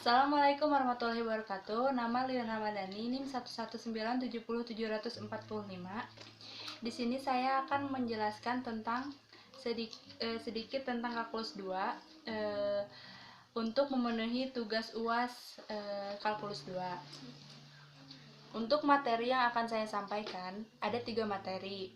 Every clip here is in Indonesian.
Assalamualaikum warahmatullahi wabarakatuh. Nama Lilian Ramadhani, NIM 119707045. Di sini saya akan menjelaskan tentang sedikit tentang kalkulus 2 untuk memenuhi tugas UAS kalkulus 2. Untuk materi yang akan saya sampaikan ada 3 materi.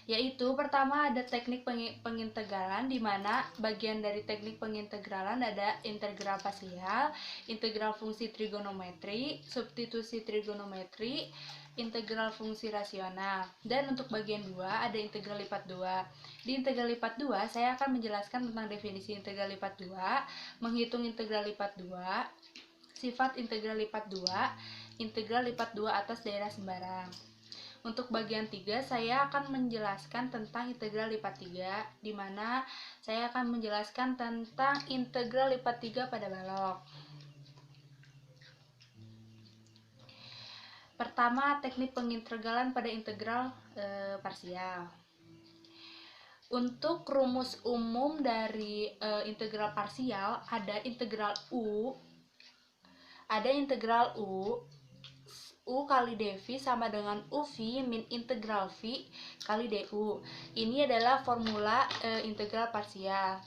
Yaitu pertama ada teknik pengintegralan, di mana bagian dari teknik pengintegralan ada integral parsial, integral fungsi trigonometri, substitusi trigonometri, integral fungsi rasional. Dan untuk bagian 2 ada integral lipat 2. Di integral lipat 2 saya akan menjelaskan tentang definisi integral lipat 2, menghitung integral lipat 2, sifat integral lipat 2, integral lipat 2 atas daerah sembarang. Untuk bagian 3 saya akan menjelaskan tentang integral lipat 3, di mana saya akan menjelaskan tentang integral lipat 3 pada balok. Pertama, teknik pengintegralan pada integral parsial. Untuk rumus umum dari integral parsial ada integral U U kali dv sama dengan UV min integral V kali du. Ini adalah formula integral parsial.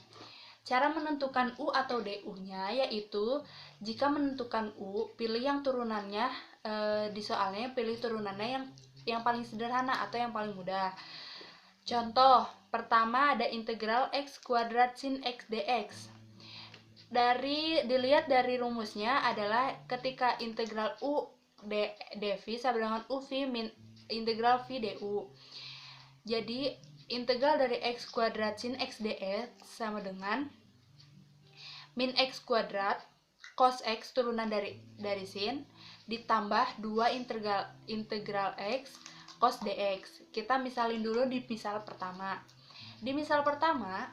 Cara menentukan U atau du-nya yaitu jika menentukan U, pilih yang turunannya di soalnya pilih turunannya yang paling sederhana atau yang paling mudah. Contoh pertama ada integral x kuadrat sin x dx. Dilihat dari rumusnya adalah ketika integral U dv sama dengan UV min integral V du. Jadi integral dari x kuadrat sin x dx sama dengan min x kuadrat cos x turunan dari sin ditambah 2 integral x cos dx. Kita misalin dulu di misal pertama. Di misal pertama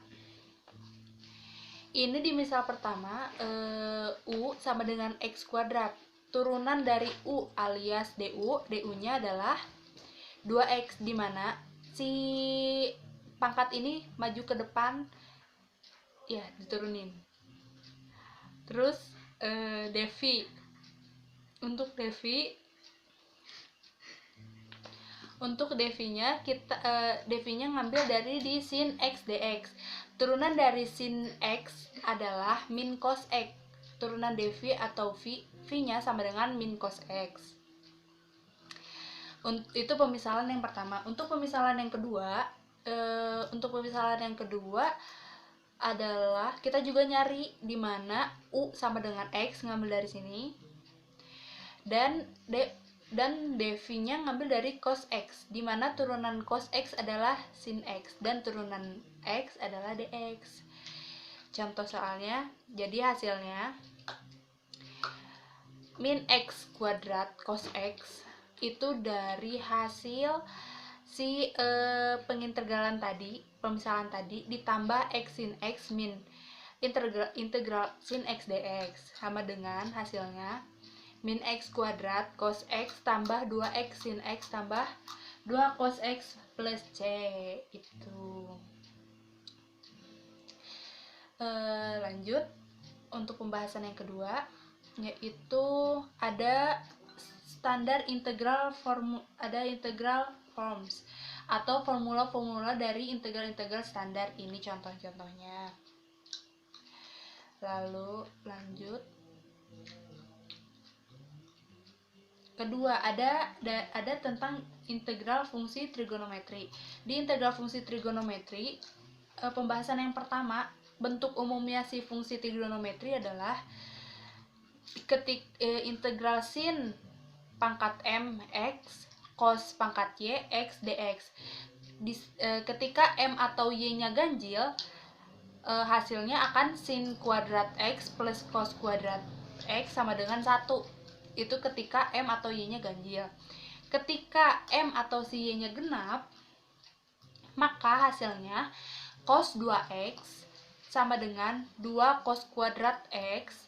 U sama dengan x kuadrat. Turunan dari U alias du-nya adalah 2x, di mana si pangkat ini maju ke depan ya diturunin. Terus dv. Untuk dv-nya dv-nya ngambil dari di sin x dx. Turunan dari sin x adalah min cos x. Turunan dv atau v-nya sama dengan min cos x. Itu pemisalan yang pertama. Untuk pemisalan yang kedua, adalah kita juga nyari di mana U sama dengan X, ngambil dari sini. Dan dv-nya ngambil dari cos X, di mana turunan cos X adalah sin X dan turunan X adalah dx. Contoh soalnya, jadi hasilnya min x kuadrat cos x itu dari hasil si pengintegralan tadi, pemisalan tadi, ditambah x sin x min integral sin x dx sama dengan hasilnya min x kuadrat cos x tambah 2x sin x tambah 2 cos x plus c. Itu lanjut untuk pembahasan yang kedua, yaitu ada standar integral forms atau formula-formula dari integral standar. Ini contoh-contohnya. Lalu lanjut kedua, ada tentang integral fungsi trigonometri. Di integral fungsi trigonometri, pembahasan yang pertama, bentuk umumnya si fungsi trigonometri adalah integral sin pangkat m x cos pangkat y x dx. Ketika m atau y-nya ganjil, hasilnya akan sin kuadrat x plus cos kuadrat x sama dengan 1. Itu ketika m atau y-nya ganjil. Ketika m atau si y-nya genap, maka hasilnya cos 2x sama dengan 2 cos kuadrat x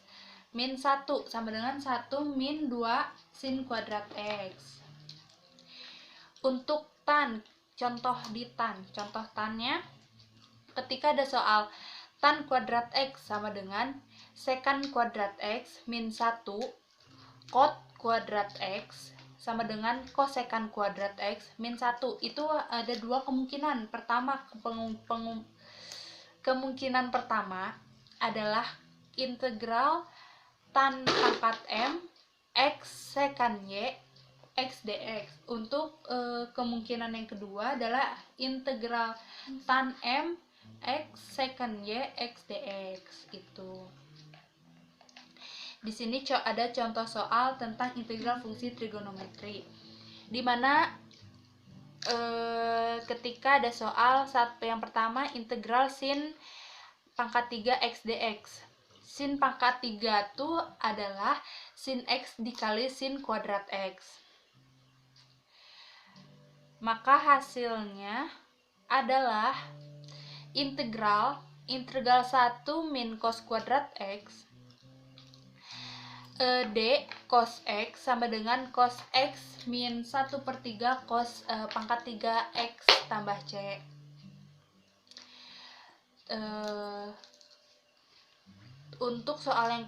min 1 sama dengan 1 min 2 sin kuadrat x. Untuk contoh tannya, ketika ada soal tan kuadrat X sama dengan secant kuadrat X min 1 cot kuadrat X sama dengan kosekant kuadrat X min 1. Itu ada dua kemungkinan. Kemungkinan pertama adalah integral tan pangkat M X secant Y X dx. Untuk kemungkinan yang kedua adalah integral tan M X secant Y X dx. Itu. Di sini ada contoh soal tentang integral fungsi trigonometri, di mana ketika ada soal yang pertama integral sin pangkat 3 X dx. Sin pangkat 3 itu adalah sin X dikali sin kuadrat X. Maka hasilnya adalah integral 1 min cos kuadrat X D cos X sama dengan cos X min 1/3 cos pangkat 3 X tambah C. Untuk soal yang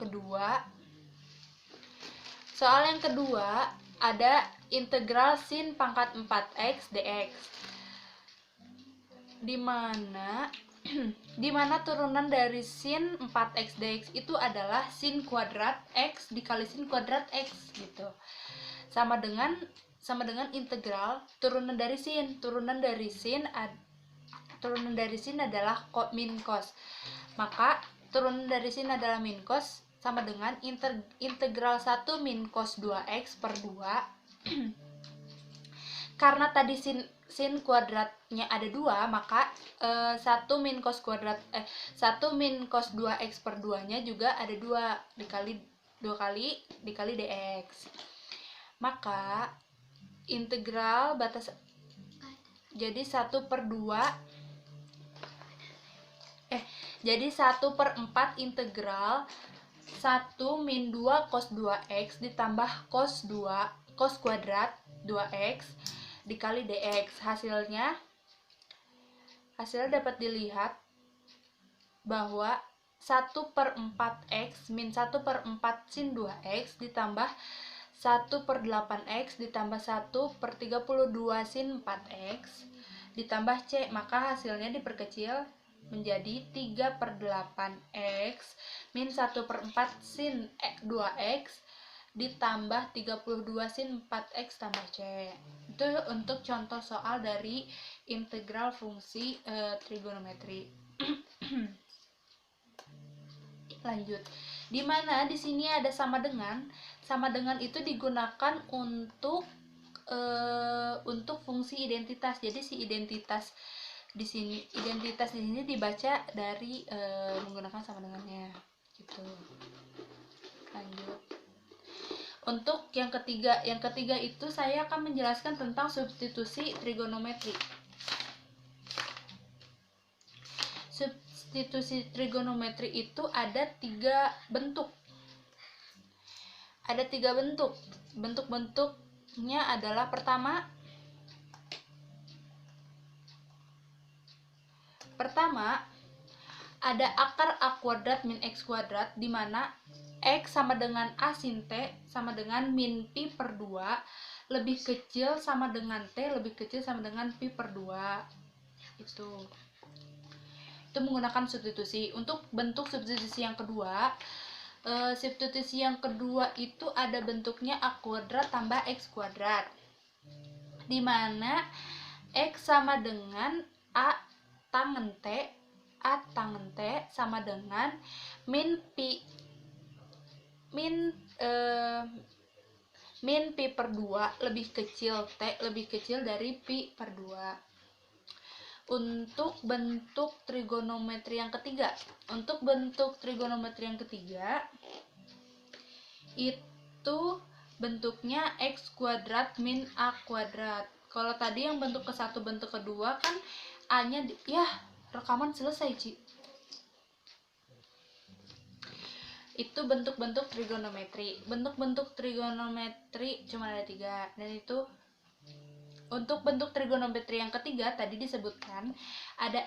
kedua ada integral sin pangkat 4 X dx, di mana turunan dari sin 4x dx itu adalah sin kuadrat x dikali sin kuadrat x gitu. Sama dengan integral turunan dari sin. Turunan dari sin adalah min cos. Maka turunan dari sin adalah min cos sama dengan integral 1 min cos 2x per 2. Karena tadi sin kuadratnya ada 2, maka 1 min cos 2x per 2 nya juga ada 2 dikali dx. Maka integral batas jadi 1/4 integral 1 min 2 cos 2x ditambah cos kuadrat 2x dikali dx. Hasilnya dapat dilihat bahwa 1/4x min 1/4 sin 2x ditambah 1/8x ditambah 1/32 sin 4x ditambah C. Maka hasilnya diperkecil menjadi 3/8x min 1/4 sin 2x ditambah 32 sin 4x tambah C. Itu untuk contoh soal dari integral fungsi trigonometri. Lanjut. Dimana di sini ada sama dengan. Sama dengan itu digunakan untuk fungsi identitas. Jadi si identitas di sini dibaca dari menggunakan sama dengannya gitu. Lanjut. Untuk yang ketiga itu saya akan menjelaskan tentang substitusi trigonometri. Substitusi trigonometri itu ada 3 bentuk. Bentuk-bentuknya adalah pertama ada akar A kuadrat min X kuadrat, di mana X sama dengan A sin T sama dengan min pi per 2 lebih kecil sama dengan T lebih kecil sama dengan pi per 2. Itu menggunakan substitusi. Untuk bentuk substitusi yang kedua, itu ada bentuknya A kuadrat tambah X kuadrat, di mana X sama dengan A tangen T sama dengan min pi per 2 lebih kecil T lebih kecil dari pi per 2. Untuk bentuk trigonometri yang ketiga, itu bentuknya X kuadrat min A kuadrat. Kalau tadi yang bentuk ke satu, bentuk kedua kan A nya rekaman selesai, Ci. Itu bentuk-bentuk trigonometri. Bentuk-bentuk trigonometri cuma ada 3, dan itu Untuk bentuk trigonometri yang ketiga tadi disebutkan ada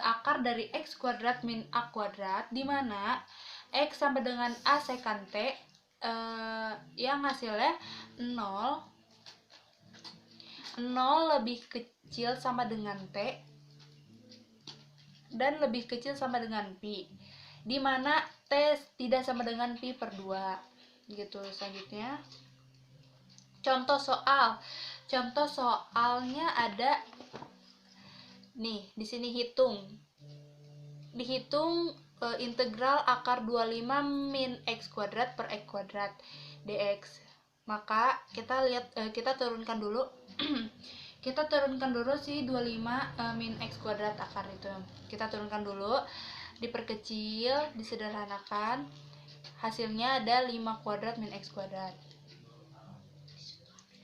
akar dari x kuadrat min a kuadrat, di mana x sama dengan a sekant t, yang hasilnya 0 lebih kecil sama dengan t dan lebih kecil sama dengan pi, di mana t tidak sama dengan pi per 2 gitu. Selanjutnya contoh soalnya ada nih, di sini dihitung integral akar 25 min x kuadrat per x kuadrat dx. Maka kita turunkan dulu kita turunkan dulu si 25 min x kuadrat akar itu. Kita turunkan dulu, diperkecil, disederhanakan. Hasilnya ada 5 kuadrat min x kuadrat.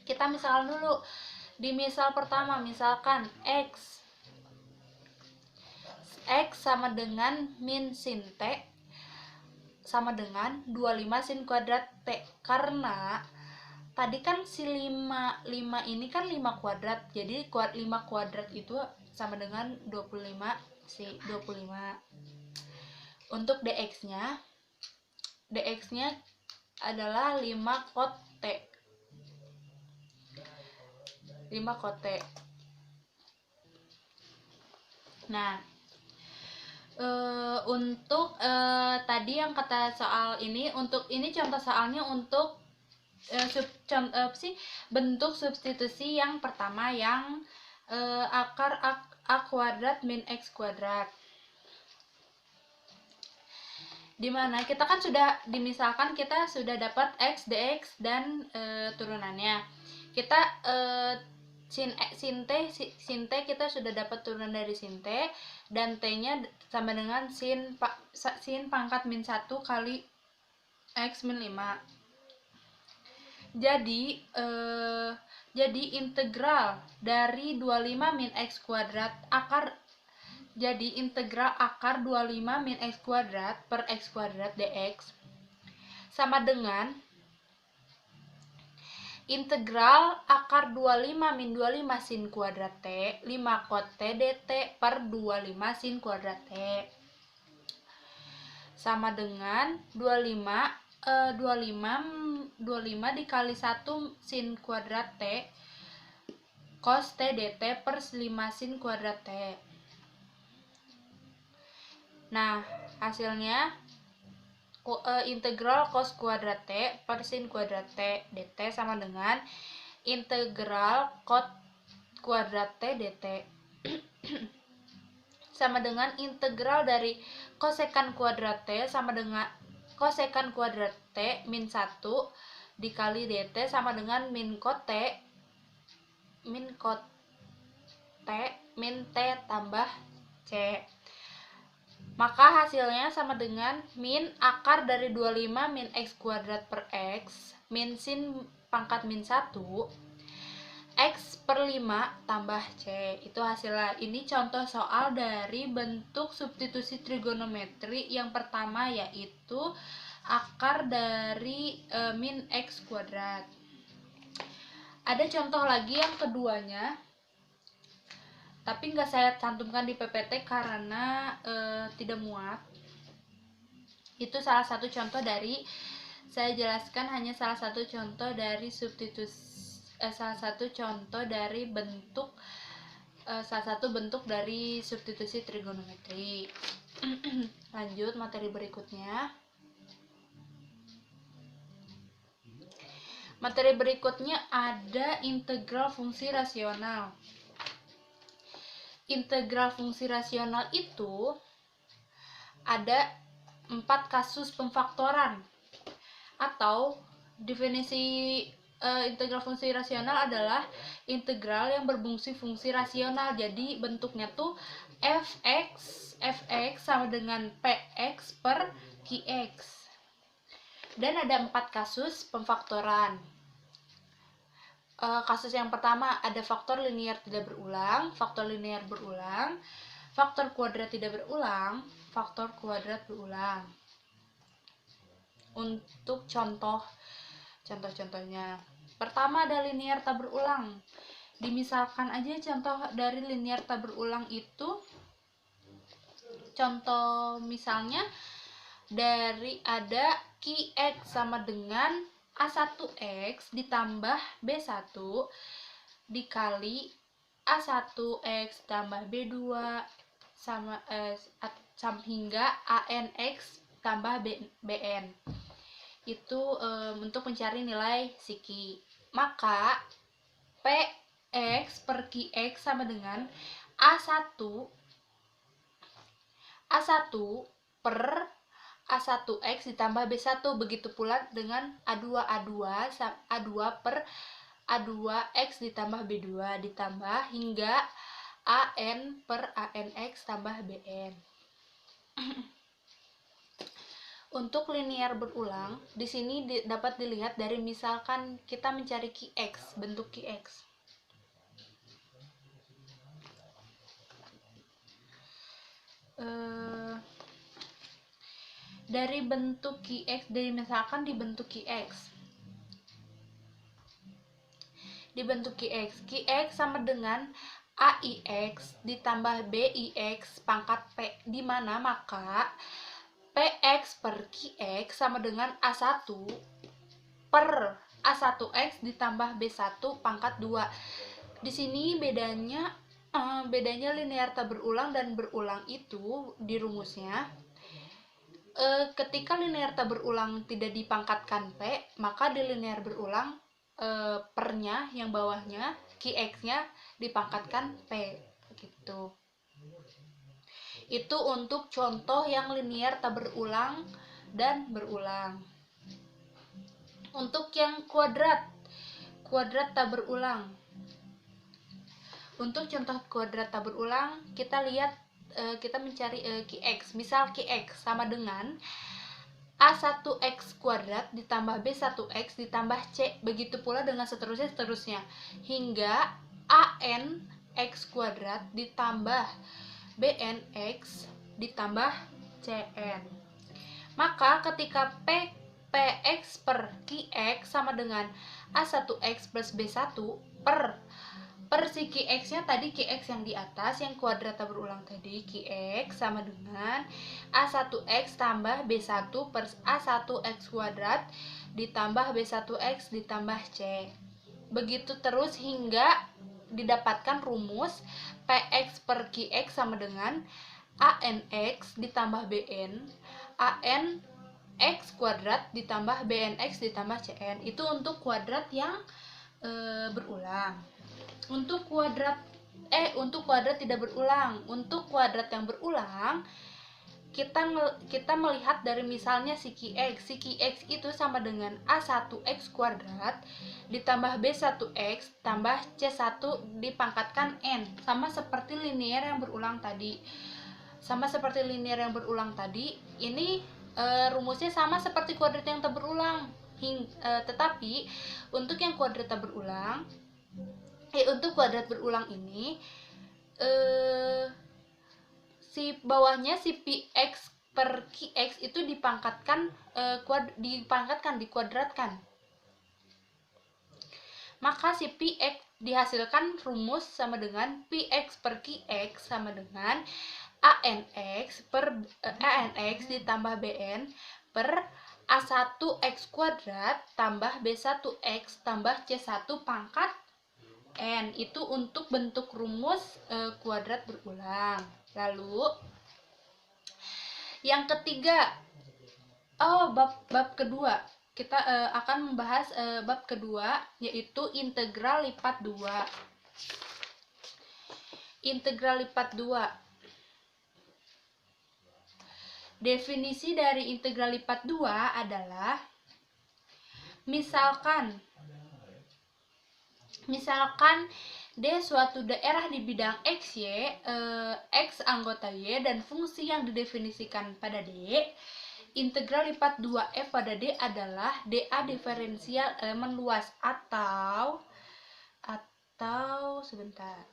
Kita misalkan dulu. Di misal pertama, misalkan x sama dengan min sin t sama dengan 25 sin kuadrat t. Karena tadi kan si 5 ini kan 5 kuadrat. Jadi 5 kuadrat itu sama dengan 25 Untuk dx-nya adalah 5 kot t. Nah, untuk tadi yang kata soal ini, untuk ini contoh soalnya untuk bentuk substitusi yang pertama, yang akar a kuadrat min x kuadrat, dimana kita kan sudah dimisalkan kita sudah dapat x dx dan turunannya. Kita sin t kita sudah dapat turunan dari sin t, dan t nya sama dengan sin pangkat min 1 kali x min 5. Jadi integral dari 25 min x kuadrat integral akar 25 min x kuadrat per x kuadrat dx sama dengan integral akar 25 min 25 sin kuadrat t 5 kot t dt per 25 sin kuadrat t sama dengan 25 dikali 1 sin kuadrat t cos t dt per 5 sin kuadrat t. Nah, hasilnya integral cos kuadrat t per sin kuadrat t dt sama dengan integral cot kuadrat t dt sama dengan integral dari kosekan kuadrat t sama dengan kosekan kuadrat t min 1 dikali dt sama dengan min kot t min t tambah c. Maka hasilnya sama dengan min akar dari 25 min x kuadrat per x min sin pangkat min 1 x per 5 tambah c. Itu hasilnya. Ini contoh soal dari bentuk substitusi trigonometri yang pertama, yaitu akar dari min x kuadrat. Ada contoh lagi yang keduanya, tapi nggak saya cantumkan di PPT karena tidak muat. Itu salah satu contoh dari, saya jelaskan hanya salah satu contoh dari salah satu bentuk dari substitusi trigonometri. Lanjut materi berikutnya. Materi berikutnya ada integral fungsi rasional. Integral fungsi rasional itu ada 4 kasus pemfaktoran, atau definisi integral fungsi rasional adalah integral yang berfungsi fungsi rasional. Jadi bentuknya tuh fx sama dengan px per qx. Dan ada 4 kasus pemfaktoran. Kasus yang pertama ada faktor linier tidak berulang, faktor linier berulang, faktor kuadrat tidak berulang, faktor kuadrat berulang. Untuk contohnya, pertama ada linier tak berulang. Dimisalkan aja contoh dari linear tak berulang itu, contoh misalnya dari ada Qx sama dengan A1X ditambah B1 dikali A1X tambah B2 sama hingga ANX tambah BN. Itu untuk mencari nilai psiki. Maka PX per QX sama dengan A1 per A1X ditambah B1. Begitu pula dengan A2 per A2X ditambah B2 ditambah hingga AN per ANX tambah BN. Untuk linear berulang, di sini dapat dilihat dari misalkan kita mencari QX, bentuk QX. Dari bentuk QX, dari misalkan di bentuk QX. Di bentuk QX, QX sama dengan AIX ditambah BIX pangkat P, di mana maka PX per QX sama dengan A1 per A1X ditambah B1 pangkat 2. Di sini bedanya linear tak berulang dan berulang itu di rumusnya. Ketika linear tak berulang tidak dipangkatkan P, maka di linear berulang pernya yang bawahnya QX-nya dipangkatkan P gitu. Itu untuk contoh yang linear tak berulang dan berulang. Untuk yang kuadrat tak berulang. Untuk contoh kuadrat tak berulang, kita lihat kita mencari QX. Misal QX sama dengan A1X kuadrat ditambah B1X ditambah C. Begitu pula dengan seterusnya hingga ANX kuadrat ditambah BNX ditambah CN. Maka ketika PX per QX sama dengan A1X plus B1 per si QX-nya tadi, QX yang di atas yang kuadrat tak berulang tadi, QX sama dengan A1X tambah B1 per A1X kuadrat ditambah B1X ditambah C. Begitu terus hingga didapatkan rumus PX per QX sama dengan ANX ditambah BN ANX kuadrat ditambah BNX ditambah CN. Itu untuk kuadrat yang berulang. Untuk kuadrat tidak berulang. Untuk kuadrat yang berulang, kita melihat dari misalnya si QX. Si QX itu sama dengan A1X kuadrat ditambah B1X tambah C1 dipangkatkan N. Sama seperti linear yang berulang tadi. Ini rumusnya sama seperti kuadrat yang tak berulang. Tetapi untuk yang kuadrat tak berulang, untuk kuadrat berulang ini si bawahnya si PX per QX itu dipangkatkan dikuadratkan. Maka si PX dihasilkan rumus sama dengan PX per QX sama dengan ANX ditambah BN per A1X kuadrat tambah B1X tambah C1 pangkat N. Itu untuk bentuk rumus kuadrat berulang. Lalu yang ketiga, bab kedua, kita akan membahas bab kedua, yaitu integral lipat 2. Integral lipat 2. Definisi dari integral lipat 2 adalah misalkan D suatu daerah di bidang X, Y, X anggota Y dan fungsi yang didefinisikan pada D, integral lipat 2F pada D adalah dA diferensial elemen luas atau sebentar.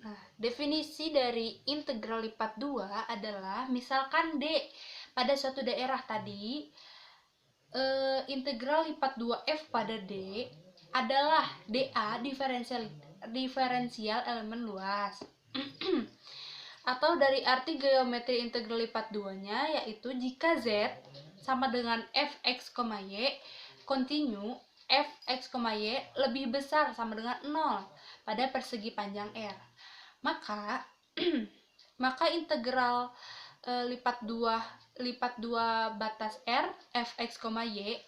Nah, Definisi dari integral lipat 2 adalah misalkan D pada suatu daerah tadi, integral lipat 2F pada D adalah DA diferensial elemen luas. Atau dari arti geometri integral lipat 2-nya, yaitu jika Z sama dengan fx, y, kontinu fx, y lebih besar sama dengan 0 pada persegi panjang R. Maka integral lipat 2 batas R fx, y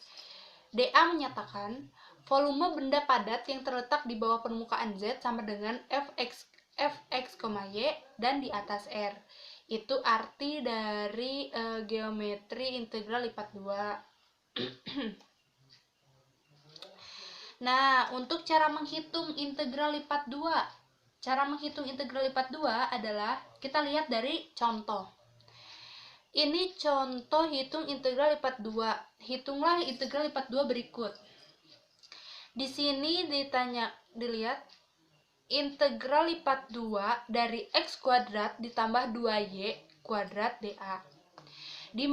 DA menyatakan volume benda padat yang terletak di bawah permukaan Z sama dengan fx, y dan di atas R. Itu arti dari geometri integral lipat 2. Nah, untuk cara menghitung integral lipat 2. Cara menghitung integral lipat 2 adalah kita lihat dari contoh. Ini contoh hitung integral lipat 2. Hitunglah integral lipat 2 berikut. Di sini dilihat integral lipat 2 dari x kuadrat ditambah 2y kuadrat dA. Di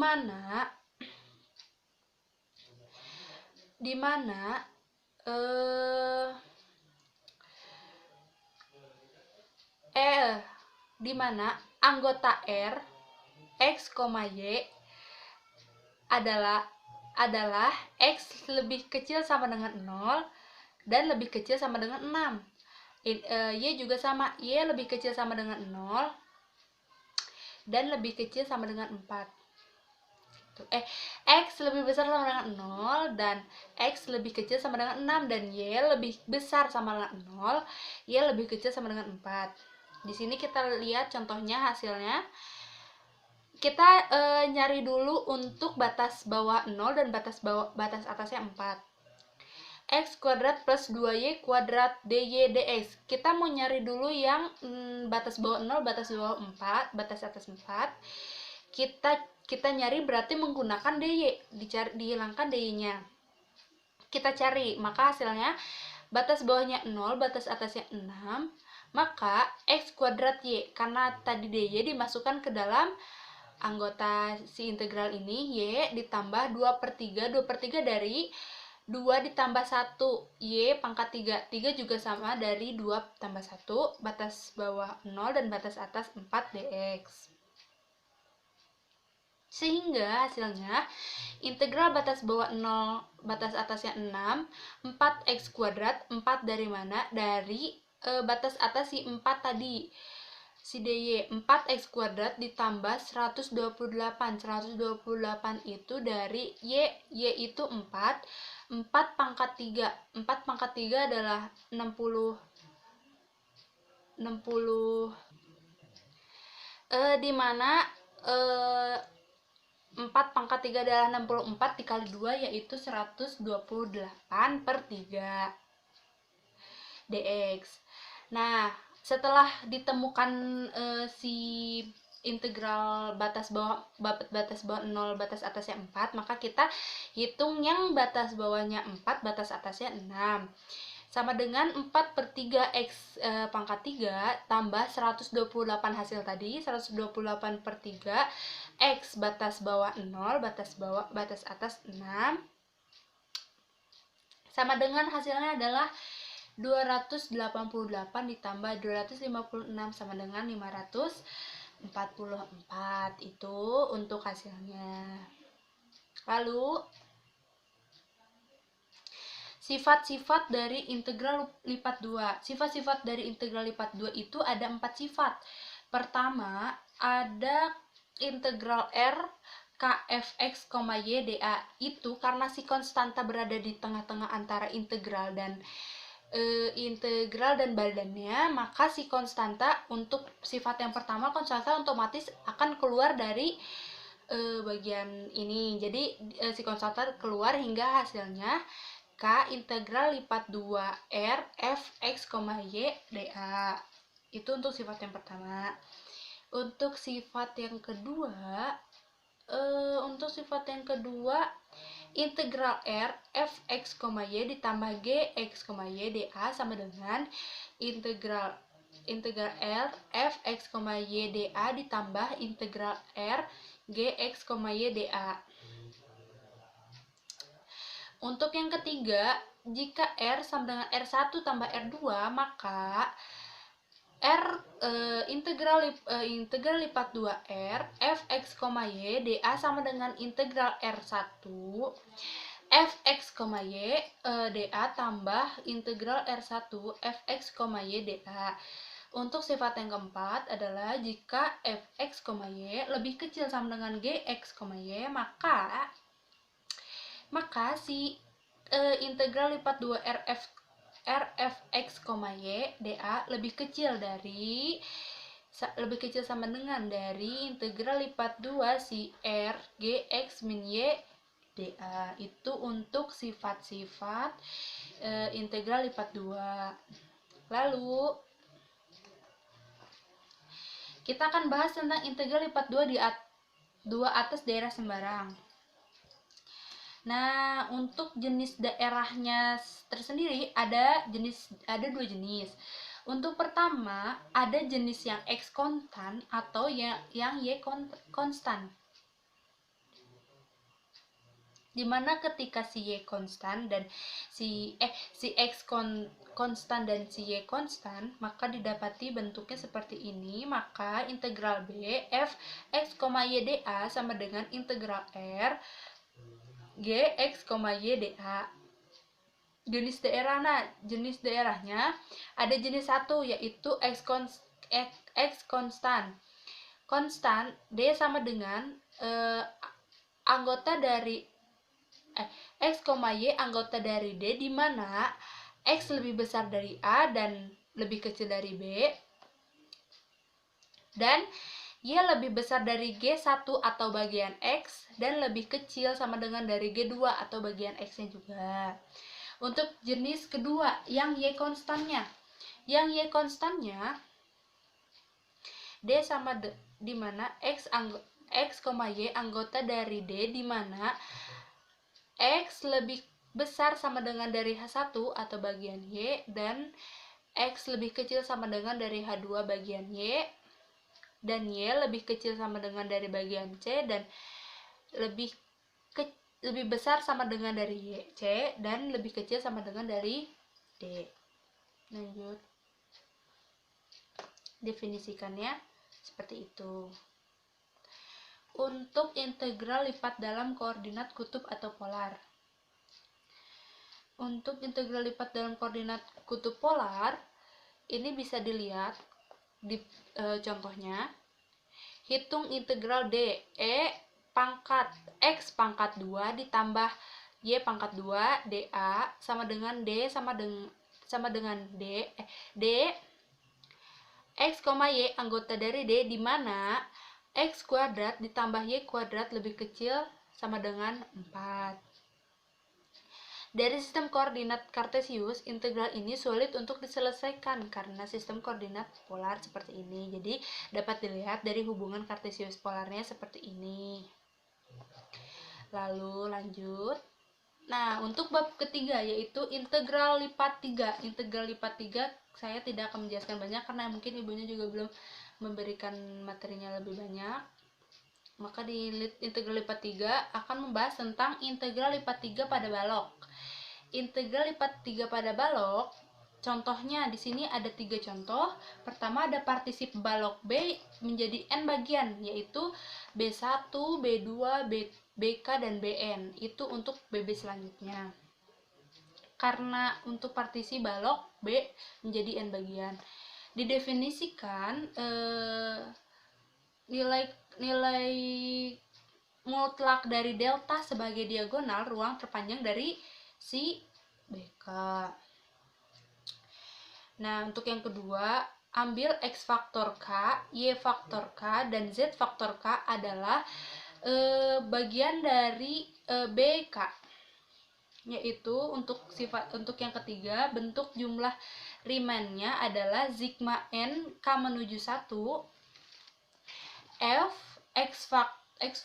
mana anggota R x, y adalah x lebih kecil sama dengan 0 dan lebih kecil sama dengan 6. Y juga sama, y lebih kecil sama dengan 0 dan lebih kecil sama dengan 4. X lebih besar sama dengan 0 dan X lebih kecil sama dengan 6 dan Y lebih besar sama dengan 0, Y lebih kecil sama dengan 4. Di sini kita lihat contohnya hasilnya. Kita nyari dulu untuk batas bawah 0 dan batas atasnya 4. X kuadrat plus 2y kuadrat dy dx. Kita mau nyari dulu yang batas bawah 0, batas bawah 4, batas atas 4. Kita nyari berarti menggunakan dy, dihilangkan dy-nya. Kita cari, maka hasilnya batas bawahnya 0, batas atasnya 6, maka x kuadrat y, karena tadi dy dimasukkan ke dalam anggota si integral ini, y ditambah 2/3. 2/3 dari 2 ditambah 1, y pangkat 3. 3 juga sama dari 2 tambah 1, batas bawah 0 dan batas atas 4 dx. Sehingga hasilnya integral batas bawah 0, batas atasnya 6, 4x kuadrat. 4 dari mana? Dari batas atas si 4 tadi, si dy. 4x kuadrat ditambah 128. 128 itu dari y itu 4 pangkat 3. 4 pangkat 3 adalah 60. Di mana 4 pangkat 3 adalah 64 dikali 2 yaitu 128/3 dx. Nah, setelah ditemukan si integral batas bawah 0, batas atasnya 4, maka kita hitung yang batas bawahnya 4, batas atasnya 6. Sama dengan 4/3 x pangkat 3 tambah 128 hasil tadi, 128/3 x batas bawah 0, batas atas 6, sama dengan hasilnya adalah 288 ditambah 256 sama dengan 544. Itu untuk hasilnya. Lalu sifat-sifat dari integral lipat 2. Sifat-sifat dari integral lipat 2 itu ada 4 sifat. Pertama, ada integral R kfx, y dA. Itu karena si konstanta berada di tengah-tengah antara integral dan badannya, maka si konstanta untuk sifat yang pertama, konstanta otomatis akan keluar dari bagian ini. Jadi si konstanta keluar hingga hasilnya K integral lipat 2 R fx, y dA. Itu untuk sifat yang pertama. Untuk sifat yang kedua, integral R fx, y ditambah gx, y dA sama dengan integral integral R fx, y dA ditambah integral R gx, y dA. Untuk yang ketiga, jika R sama dengan R1 tambah R2, maka integral lipat 2R fx, y dA sama dengan integral R1 fx, y dA tambah integral R1 fx, y dA. Untuk sifat yang keempat adalah jika fx, y lebih kecil sama dengan gx, y, maka si integral lipat 2 Rfx, y dA lebih kecil sama dengan dari integral lipat 2 si R gx min y dA. Itu untuk sifat-sifat integral lipat 2. Lalu kita akan bahas tentang integral lipat 2 di 2 atas daerah sembarang. Nah, untuk jenis daerahnya tersendiri ada dua jenis. Untuk pertama, ada jenis yang X konstan atau yang Y konstan. Dimana ketika si Y konstan dan si X konstan dan si Y konstan, maka didapati bentuknya seperti ini. Maka integral B f x, y dA sama dengan integral R gx, y dA. Jenis daerahnya ada jenis 1 yaitu X konstan. Konstan D sama dengan anggota dari X, Y anggota dari D, di mana X lebih besar dari A dan lebih kecil dari B, dan Y lebih besar dari G1 atau bagian X dan lebih kecil sama dengan dari G2 atau bagian X-nya juga. Untuk jenis kedua, yang Y konstannya. Yang Y konstannya D sama di mana X, Y anggota dari D, di mana X lebih besar sama dengan dari H1 atau bagian Y dan X lebih kecil sama dengan dari H2 bagian Y, dan Y lebih kecil sama dengan dari bagian C dan lebih besar sama dengan dari C dan lebih kecil sama dengan dari D. Lanjut. Definisikannya seperti itu. Untuk integral lipat dalam koordinat kutub atau polar. Untuk integral lipat dalam koordinat kutub polar, ini bisa dilihat di contohnya. Hitung integral D pangkat X pangkat 2 ditambah Y pangkat 2 dA sama dengan D D X, Y anggota dari D, di mana X kuadrat ditambah Y kuadrat lebih kecil sama dengan 4. Dari sistem koordinat Kartesius, integral ini sulit untuk diselesaikan karena sistem koordinat polar seperti ini. Jadi, dapat dilihat dari hubungan Kartesius polarnya seperti ini. Lalu, lanjut. Nah, untuk bab ketiga yaitu integral lipat 3. Integral lipat 3 saya tidak akan menjelaskan banyak karena mungkin ibunya juga belum memberikan materinya lebih banyak. Maka di integral lipat 3 akan membahas tentang integral lipat 3 pada balok. Integral lipat 3 pada balok, contohnya di sini ada 3 contoh. Pertama ada partisip balok B menjadi N bagian, yaitu B1, B2, BK, dan BN. Itu untuk BB selanjutnya. Karena untuk partisi balok B menjadi N bagian. Didefinisikan nilai mutlak dari delta sebagai diagonal ruang terpanjang dari si BK. Nah, untuk yang kedua, ambil X faktor K, Y faktor K, dan Z faktor K adalah bagian dari BK. Yaitu untuk yang ketiga, bentuk jumlah Riemannnya adalah sigma N K menuju 1 F X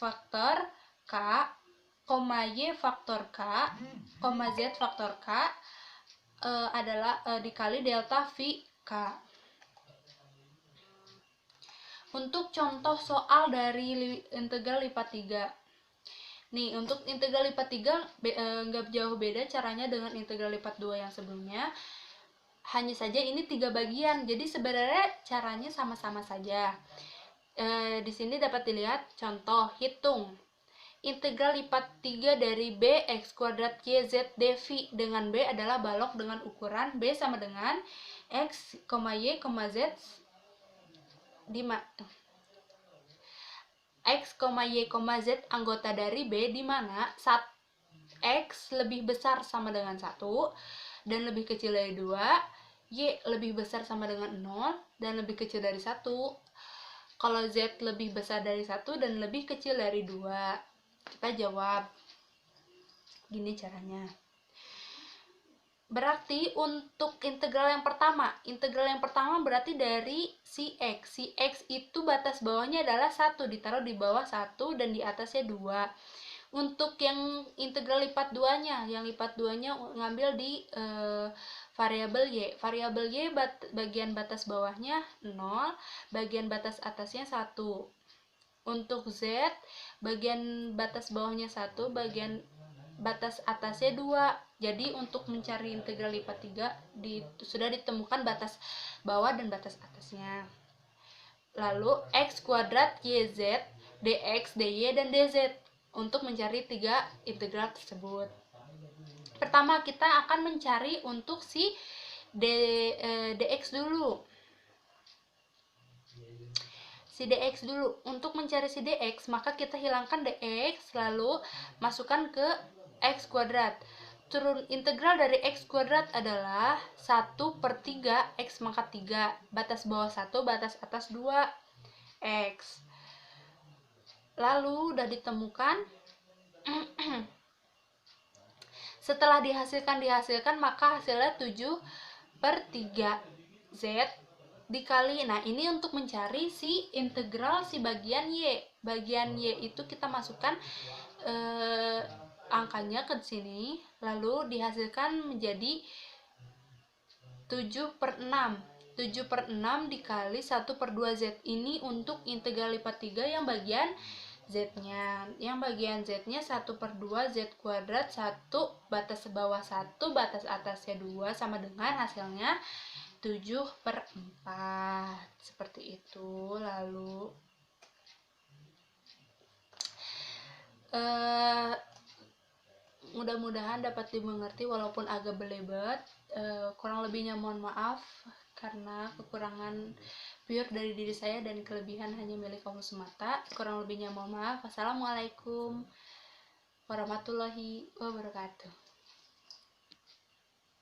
faktor K, Y faktor K, Z faktor K adalah dikali delta V K. Untuk contoh soal dari integral lipat 3. Nih, untuk integral lipat 3 nggak jauh beda caranya dengan integral lipat 2 yang sebelumnya. Hanya saja ini 3 bagian, jadi sebenarnya caranya sama-sama saja. Di sini dapat dilihat contoh, hitung. Integral lipat 3 dari b x kuadrat y z dv dengan b adalah balok dengan ukuran b sama dengan x, y, z x, y, z anggota dari B di mana x lebih besar sama dengan 1 dan lebih kecil dari 2, y lebih besar sama dengan 0 dan lebih kecil dari 1. Kalau z lebih besar dari 1 dan lebih kecil dari 2. Kita jawab. Gini caranya. Berarti untuk integral yang pertama berarti dari si x. Si x itu batas bawahnya adalah 1, ditaruh di bawah 1 dan di atasnya 2. Untuk yang integral lipat 2-nya, ngambil di variabel y. Variabel y bagian batas bawahnya 0, bagian batas atasnya 1. Untuk z, bagian batas bawahnya 1, bagian batas atasnya 2. Jadi untuk mencari integral lipat 3 sudah ditemukan batas bawah dan batas atasnya. Lalu x kuadrat yz, dx, dy, dan dz untuk mencari 3 integral tersebut. Pertama kita akan mencari untuk si dx dulu. Untuk mencari si dx, maka kita hilangkan dx lalu masukkan ke x kuadrat. Turun integral dari x kuadrat adalah 1/3 x pangkat 3. Batas bawah 1, batas atas 2 x. Lalu udah ditemukan. Setelah dihasilkan maka hasilnya 7/3 z dikali. Nah, ini untuk mencari si integral si bagian y. Bagian y itu kita masukkan angkanya ke sini, lalu dihasilkan menjadi 7/6. 7/6 dikali 1/2 z. Ini untuk integral lipat 3 yang bagian z-nya. Yang bagian z-nya 1/2 z kuadrat 1, batas bawah 1, batas atasnya 2 sama dengan hasilnya 7/4. Seperti itu. Lalu mudah-mudahan dapat dimengerti walaupun agak belibet. Kurang lebihnya mohon maaf karena kekurangan pure dari diri saya dan kelebihan hanya milik Allah semata. Kurang lebihnya mohon maaf. Wassalamualaikum warahmatullahi wabarakatuh.